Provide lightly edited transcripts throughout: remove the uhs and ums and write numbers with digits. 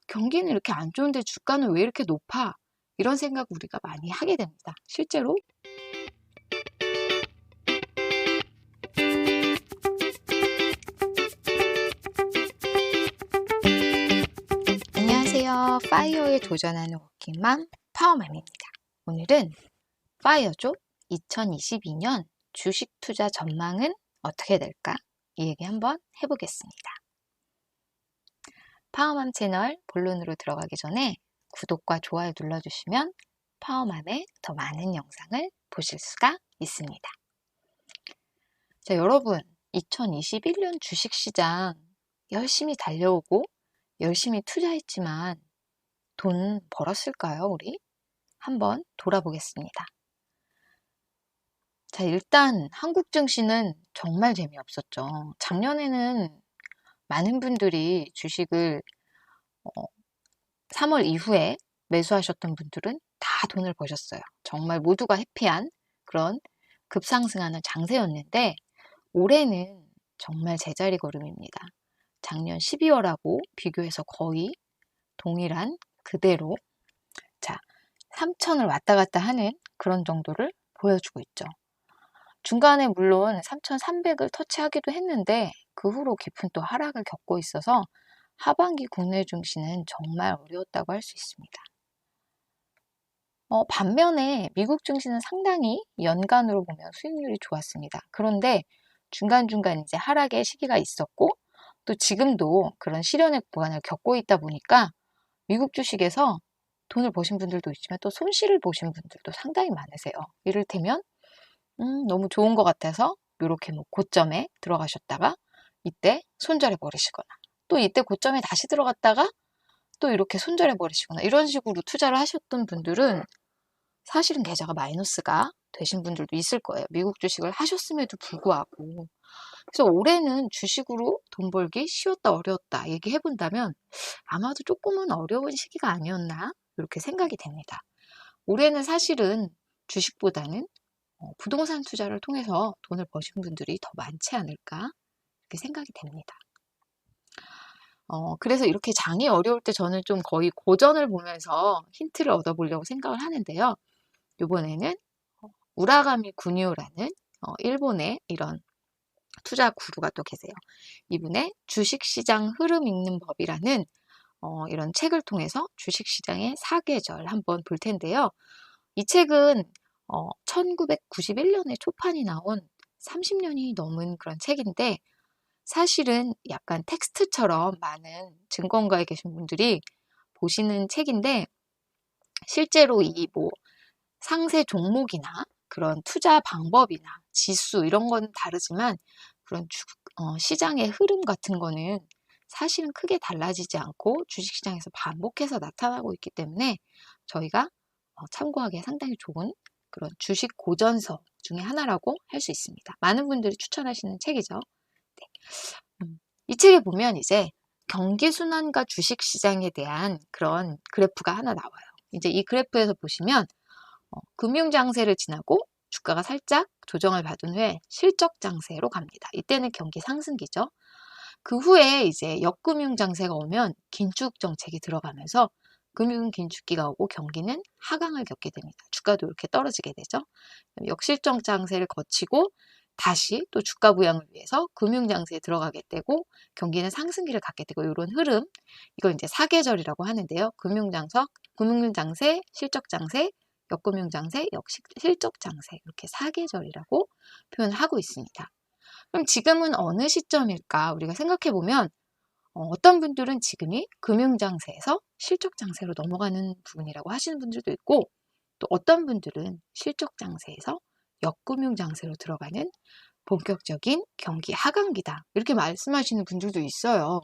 경기는 이렇게 안 좋은데 주가는 왜 이렇게 높아? 이런 생각 우리가 많이 하게 됩니다. 실제로 안녕하세요. 파이어에 도전하는 워킹맘 파워맘입니다. 오늘은 파이어족 2022년 주식 투자 전망은 어떻게 될까? 이 얘기 한번 해보겠습니다. 파워맘 채널 본론으로 들어가기 전에 구독과 좋아요 눌러주시면 파워맘의 더 많은 영상을 보실 수가 있습니다. 자, 여러분 2021년 주식시장 열심히 달려오고 열심히 투자했지만 돈 벌었을까요, 우리? 한번 돌아보겠습니다. 자, 일단 한국 증시는 정말 재미없었죠. 작년에는 많은 분들이 주식을 3월 이후에 매수하셨던 분들은 다 돈을 버셨어요. 정말 모두가 해피한 그런 급상승하는 장세였는데 올해는 정말 제자리 걸음입니다. 작년 12월하고 비교해서 거의 동일한 그대로 3,000을 왔다 갔다 하는 그런 정도를 보여주고 있죠. 중간에 물론 3,300을 터치하기도 했는데 그 후로 깊은 또 하락을 겪고 있어서 하반기 국내 증시는 정말 어려웠다고 할 수 있습니다. 반면에 미국 증시는 상당히 연간으로 보면 수익률이 좋았습니다. 그런데 중간중간 이제 하락의 시기가 있었고 또 지금도 그런 시련의 구간을 겪고 있다 보니까 미국 주식에서 돈을 버신 분들도 있지만 또 손실을 보신 분들도 상당히 많으세요. 이를테면 너무 좋은 것 같아서 이렇게 뭐 고점에 들어가셨다가 이때 손절해 버리시거나 또 이때 고점에 다시 들어갔다가 또 이렇게 손절해 버리시거나 이런 식으로 투자를 하셨던 분들은 사실은 계좌가 마이너스가 되신 분들도 있을 거예요. 미국 주식을 하셨음에도 불구하고. 그래서 올해는 주식으로 돈 벌기 쉬웠다 어려웠다 얘기해 본다면 아마도 조금은 어려운 시기가 아니었나 이렇게 생각이 됩니다. 올해는 사실은 주식보다는 부동산 투자를 통해서 돈을 버신 분들이 더 많지 않을까 이렇게 생각이 됩니다. 그래서 이렇게 장이 어려울 때 저는 좀 거의 고전을 보면서 힌트를 얻어보려고 생각을 하는데요. 이번에는 우라가미 군유라는 일본의 이런 투자 구루가 또 계세요. 이분의 주식시장 흐름 읽는 법이라는 이런 책을 통해서 주식시장의 사계절 한번 볼 텐데요. 이 책은 1991년에 초판이 나온 30년이 넘은 그런 책인데 사실은 약간 텍스트처럼 많은 증권가에 계신 분들이 보시는 책인데 실제로 이 뭐 상세 종목이나 그런 투자 방법이나 지수 이런 건 다르지만 그런 시장의 흐름 같은 거는 사실은 크게 달라지지 않고 주식시장에서 반복해서 나타나고 있기 때문에 저희가 참고하기에 상당히 좋은 그런 주식 고전서 중에 하나라고 할 수 있습니다. 많은 분들이 추천하시는 책이죠. 네. 이 책에 보면 이제 경기순환과 주식시장에 대한 그런 그래프가 하나 나와요. 이제 이 그래프에서 보시면 금융장세를 지나고 주가가 살짝 조정을 받은 후에 실적장세로 갑니다. 이때는 경기 상승기죠. 그 후에 이제 역금융장세가 오면 긴축정책이 들어가면서 금융 긴축기가 오고 경기는 하강을 겪게 됩니다. 주가도 이렇게 떨어지게 되죠. 역실적 장세를 거치고 다시 또 주가 부양을 위해서 금융장세에 들어가게 되고 경기는 상승기를 갖게 되고 이런 흐름, 이걸 이제 사계절이라고 하는데요. 금융장세, 실적장세, 역금융장세, 실적장세 이렇게 사계절이라고 표현을 하고 있습니다. 그럼 지금은 어느 시점일까 우리가 생각해 보면 어떤 분들은 지금이 금융장세에서 실적장세로 넘어가는 부분이라고 하시는 분들도 있고 또 어떤 분들은 실적장세에서 역금융장세로 들어가는 본격적인 경기 하강기다 이렇게 말씀하시는 분들도 있어요.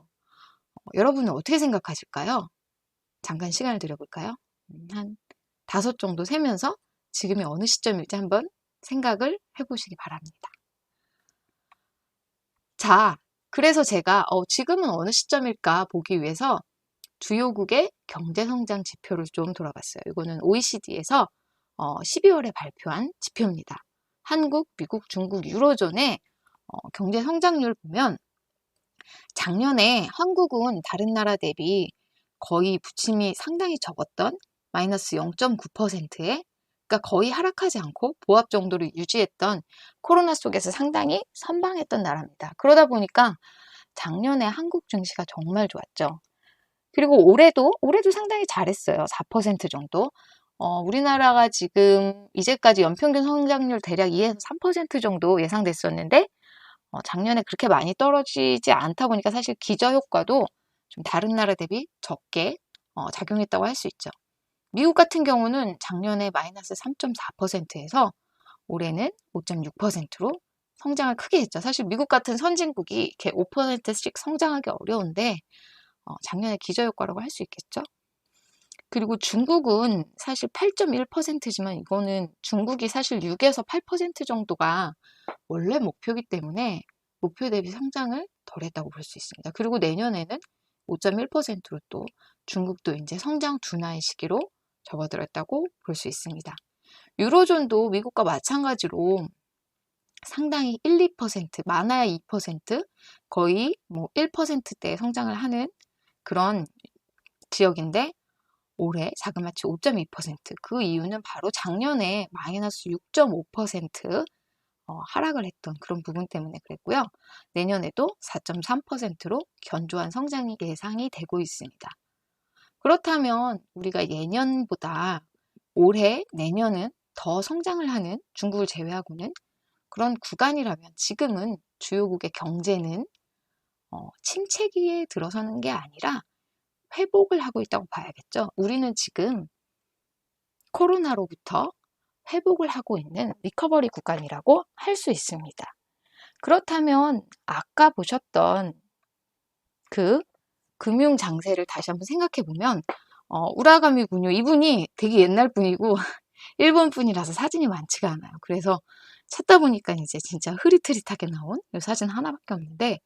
여러분은 어떻게 생각하실까요? 잠깐 시간을 드려볼까요? 한 5 정도 세면서 지금이 어느 시점일지 한번 생각을 해보시기 바랍니다. 자, 그래서 제가 지금은 어느 시점일까 보기 위해서 주요국의 경제성장 지표를 좀 돌아봤어요. 이거는 OECD에서 12월에 발표한 지표입니다. 한국, 미국, 중국, 유로존의 경제 성장률 보면 작년에 한국은 다른 나라 대비 거의 부침이 상당히 적었던 마이너스 0.9%에 그러니까 거의 하락하지 않고 보합 정도를 유지했던 코로나 속에서 상당히 선방했던 나라입니다. 그러다 보니까 작년에 한국 증시가 정말 좋았죠. 그리고 올해도 상당히 잘했어요. 4% 정도. 우리나라가 지금 이제까지 연평균 성장률 대략 2에서 3% 정도 예상됐었는데 작년에 그렇게 많이 떨어지지 않다 보니까 사실 기저효과도 좀 다른 나라 대비 적게 작용했다고 할 수 있죠. 미국 같은 경우는 작년에 마이너스 3.4%에서 올해는 5.6%로 성장을 크게 했죠. 사실 미국 같은 선진국이 이렇게 5%씩 성장하기 어려운데 작년에 기저효과라고 할 수 있겠죠. 그리고 중국은 사실 8.1%지만 이거는 중국이 사실 6에서 8% 정도가 원래 목표이기 때문에 목표 대비 성장을 덜했다고 볼 수 있습니다. 그리고 내년에는 5.1%로 또 중국도 이제 성장 둔화의 시기로 접어들었다고 볼 수 있습니다. 유로존도 미국과 마찬가지로 상당히 1, 2%, 많아야 2%, 거의 뭐 1%대 성장을 하는 그런 지역인데 올해 자그마치 5.2%. 그 이유는 바로 작년에 마이너스 6.5% 하락을 했던 그런 부분 때문에 그랬고요. 내년에도 4.3%로 견조한 성장이 예상이 되고 있습니다. 그렇다면 우리가 예년보다 올해, 내년은 더 성장을 하는 중국을 제외하고는 그런 구간이라면 지금은 주요국의 경제는 침체기에 들어서는 게 아니라 회복을 하고 있다고 봐야겠죠. 우리는 지금 코로나로부터 회복을 하고 있는 리커버리 구간이라고 할 수 있습니다. 그렇다면 아까 보셨던 그 금융 장세를 다시 한번 생각해 보면 우라가미 군요 이분이 되게 옛날 분이고 일본 분이라서 사진이 많지가 않아요. 그래서 찾다 보니까 이제 진짜 흐릿흐릿하게 나온 이 사진 하나밖에 없는데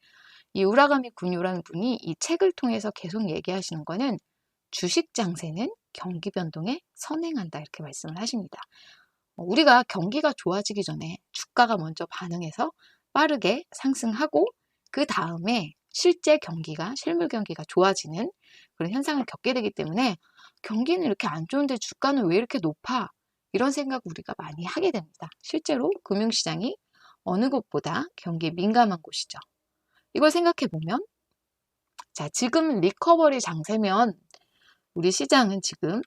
이 우라가미 군요라는 분이 이 책을 통해서 계속 얘기하시는 거는 주식 장세는 경기 변동에 선행한다 이렇게 말씀을 하십니다. 우리가 경기가 좋아지기 전에 주가가 먼저 반응해서 빠르게 상승하고 그 다음에 실제 경기가 실물 경기가 좋아지는 그런 현상을 겪게 되기 때문에 경기는 이렇게 안 좋은데 주가는 왜 이렇게 높아? 이런 생각 우리가 많이 하게 됩니다. 실제로 금융시장이 어느 곳보다 경기에 민감한 곳이죠. 이걸 생각해 보면 자, 지금 리커버리 장세면 우리 시장은 지금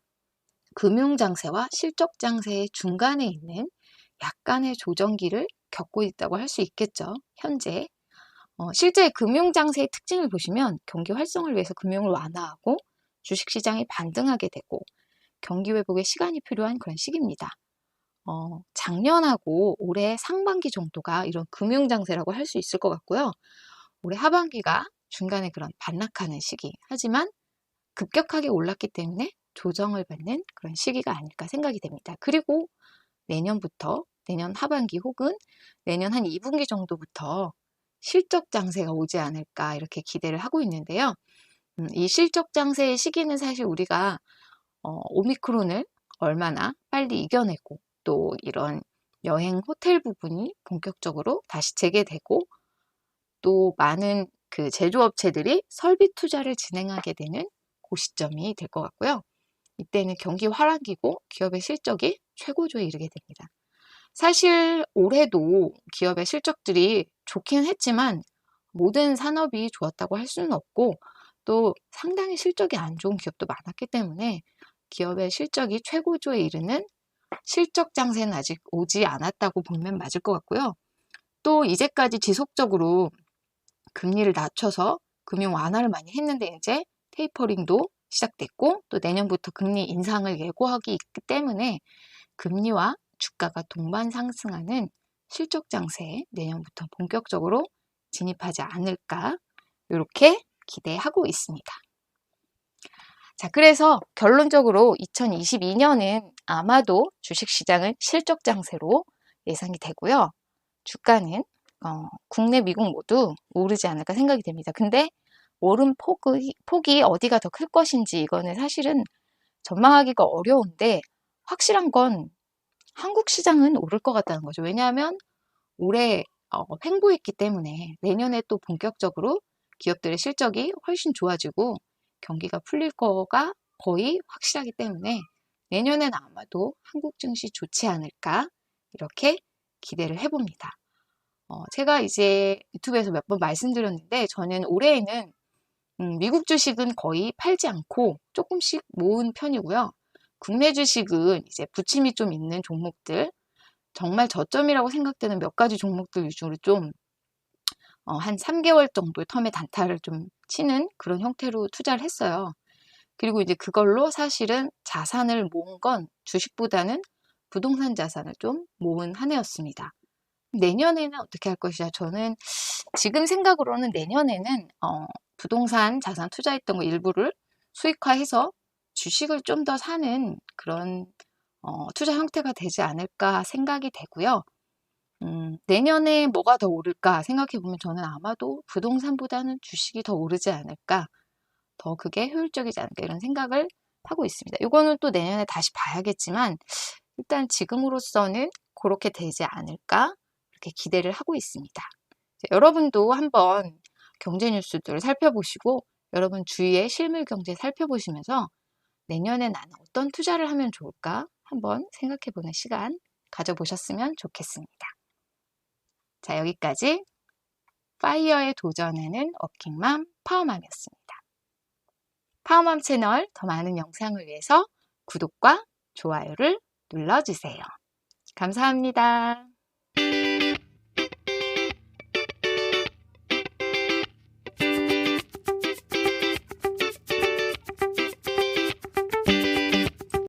금융 장세와 실적 장세의 중간에 있는 약간의 조정기를 겪고 있다고 할 수 있겠죠. 현재 실제 금융 장세의 특징을 보시면 경기 활성화를 위해서 금융을 완화하고 주식시장이 반등하게 되고 경기 회복에 시간이 필요한 그런 시기입니다. 작년하고 올해 상반기 정도가 이런 금융 장세라고 할 수 있을 것 같고요. 올해 하반기가 중간에 그런 반락하는 시기. 하지만 급격하게 올랐기 때문에 조정을 받는 그런 시기가 아닐까 생각이 됩니다. 그리고 내년부터 내년 하반기 혹은 내년 한 2분기 정도부터 실적 장세가 오지 않을까 이렇게 기대를 하고 있는데요. 이 실적 장세의 시기는 사실 우리가 오미크론을 얼마나 빨리 이겨내고 또 이런 여행 호텔 부분이 본격적으로 다시 재개되고 또 많은 그 제조업체들이 설비 투자를 진행하게 되는 그 시점이 될 것 같고요. 이때는 경기 활황기고 기업의 실적이 최고조에 이르게 됩니다. 사실 올해도 기업의 실적들이 좋긴 했지만 모든 산업이 좋았다고 할 수는 없고 또 상당히 실적이 안 좋은 기업도 많았기 때문에 기업의 실적이 최고조에 이르는 실적 장세는 아직 오지 않았다고 보면 맞을 것 같고요. 또 이제까지 지속적으로 금리를 낮춰서 금융 완화를 많이 했는데 이제 테이퍼링도 시작됐고 또 내년부터 금리 인상을 예고하기 있기 때문에 금리와 주가가 동반 상승하는 실적 장세에 내년부터 본격적으로 진입하지 않을까 이렇게 기대하고 있습니다. 자, 그래서 결론적으로 2022년은 아마도 주식시장은 실적 장세로 예상이 되고요. 주가는 국내 미국 모두 오르지 않을까 생각이 됩니다. 근데 오름 폭이 어디가 더 클 것인지 이거는 사실은 전망하기가 어려운데 확실한 건 한국 시장은 오를 것 같다는 거죠. 왜냐하면 올해 횡보했기 때문에 내년에 또 본격적으로 기업들의 실적이 훨씬 좋아지고 경기가 풀릴 거가 거의 확실하기 때문에 내년에는 아마도 한국 증시 좋지 않을까 이렇게 기대를 해봅니다. 제가 이제 유튜브에서 몇 번 말씀드렸는데 저는 올해에는 미국 주식은 거의 팔지 않고 조금씩 모은 편이고요. 국내 주식은 이제 부침이 좀 있는 종목들, 정말 저점이라고 생각되는 몇 가지 종목들 위주로 좀 한 3개월 정도의 텀의 단타를 좀 치는 그런 형태로 투자를 했어요. 그리고 이제 그걸로 사실은 자산을 모은 건 주식보다는 부동산 자산을 좀 모은 한 해였습니다. 내년에는 어떻게 할 것이냐? 저는 지금 생각으로는 내년에는 부동산 자산 투자했던 거 일부를 수익화해서 주식을 좀 더 사는 그런 투자 형태가 되지 않을까 생각이 되고요. 내년에 뭐가 더 오를까 생각해 보면 저는 아마도 부동산보다는 주식이 더 오르지 않을까, 더 그게 효율적이지 않을까 이런 생각을 하고 있습니다. 이거는 또 내년에 다시 봐야겠지만 일단 지금으로서는 그렇게 되지 않을까 이렇게 기대를 하고 있습니다. 여러분도 한번 경제 뉴스들을 살펴보시고 여러분 주위의 실물 경제 살펴보시면서 내년에 나는 어떤 투자를 하면 좋을까 한번 생각해 보는 시간 가져보셨으면 좋겠습니다. 자, 여기까지 파이어에 도전하는 워킹맘 파워맘이었습니다. 파워맘 채널 더 많은 영상을 위해서 구독과 좋아요를 눌러주세요. 감사합니다.